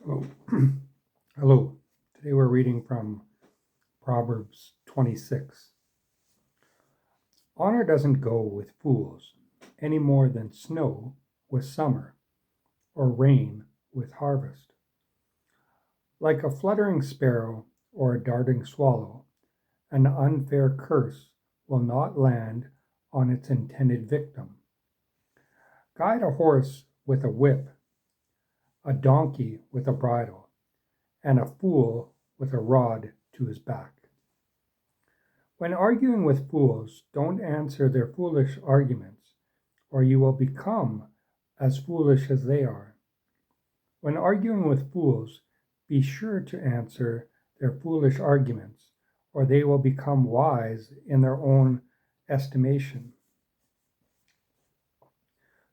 Hello. Hello. Today we're reading from Proverbs 26. Honor doesn't go with fools any more than snow with summer or rain with harvest. Like a fluttering sparrow or a darting swallow, an unfair curse will not land on its intended victim. Guide a horse with a whip, a donkey with a bridle, and a fool with a rod to his back. When arguing with fools, don't answer their foolish arguments, or you will become as foolish as they are. When arguing with fools, be sure to answer their foolish arguments, or they will become wise in their own estimation.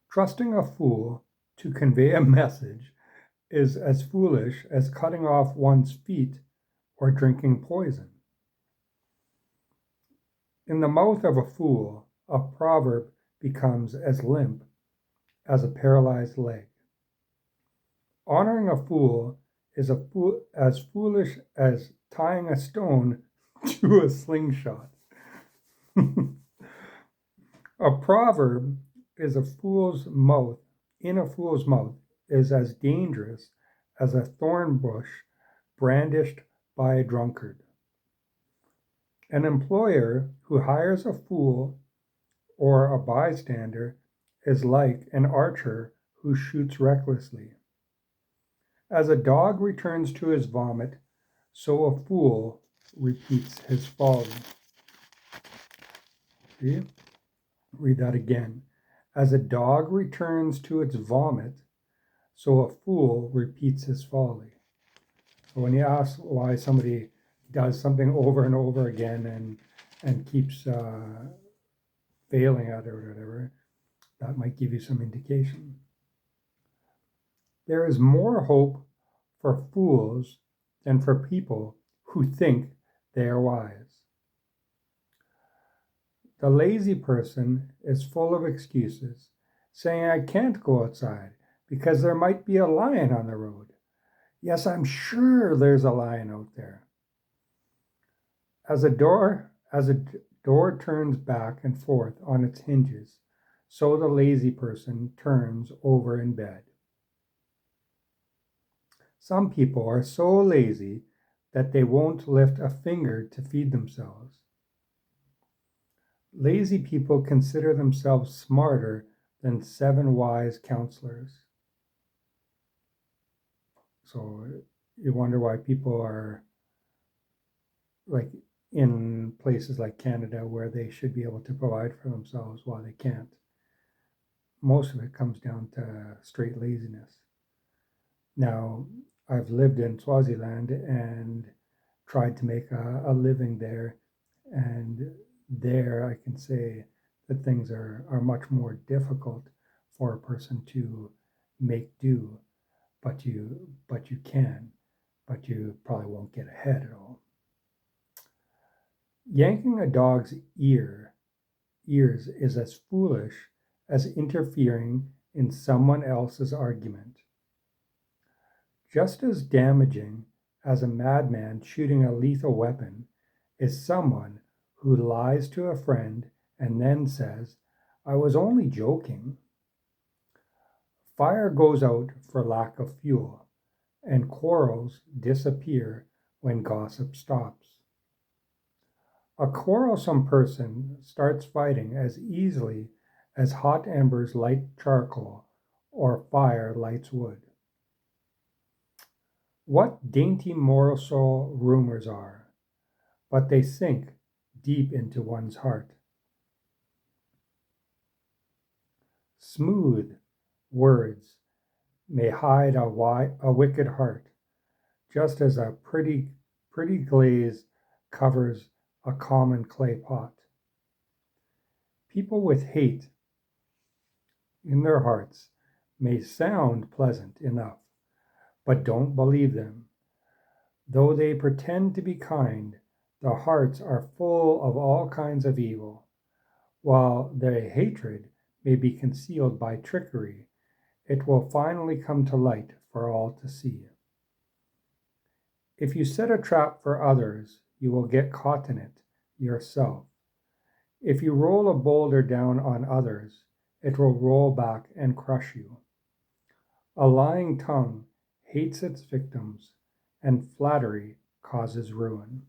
Trusting a fool to convey a message is as foolish as cutting off one's feet or drinking poison. In the mouth of a fool, a proverb becomes as limp as a paralyzed leg. Honoring a fool is as foolish as tying a stone to a slingshot. A proverb is a fool's mouth, in a fool's mouth, is as dangerous as a thorn bush brandished by a drunkard. An employer who hires a fool or a bystander is like an archer who shoots recklessly. As a dog returns to his vomit, so a fool repeats his folly. See? Read that again. As a dog returns to its vomit, so a fool repeats his folly. So when you ask why somebody does something over and over again and keeps failing at it or whatever, that might give you some indication. There is more hope for fools than for people who think they are wise. The lazy person is full of excuses, saying, I can't go outside because there might be a lion on the road. Yes, I'm sure there's a lion out there. As a door turns back and forth on its hinges, so the lazy person turns over in bed. Some people are so lazy that they won't lift a finger to feed themselves. Lazy people consider themselves smarter than 7 wise counselors. So you wonder why people are like in places like Canada where they should be able to provide for themselves while they can't. Most of it comes down to straight laziness. Now, I've lived in Swaziland and tried to make a living there, and there I can say that things are much more difficult for a person to make do, but you can, but you probably won't get ahead at all. Yanking a dog's ears is as foolish as interfering in someone else's argument. Just as damaging as a madman shooting a lethal weapon is someone who lies to a friend and then says, I was only joking. Fire goes out for lack of fuel, and quarrels disappear when gossip stops. A quarrelsome person starts fighting as easily as hot embers light charcoal or fire lights wood. What dainty morsel rumors are, but they sink deep into one's heart. Smooth words may hide a wicked heart, just as a pretty glaze covers a common clay pot. People with hate in their hearts may sound pleasant enough, but don't believe them. Though they pretend to be kind, their hearts are full of all kinds of evil. While their hatred may be concealed by trickery, it will finally come to light for all to see. If you set a trap for others, you will get caught in it yourself. If you roll a boulder down on others, it will roll back and crush you. A lying tongue hates its victims, and flattery causes ruin.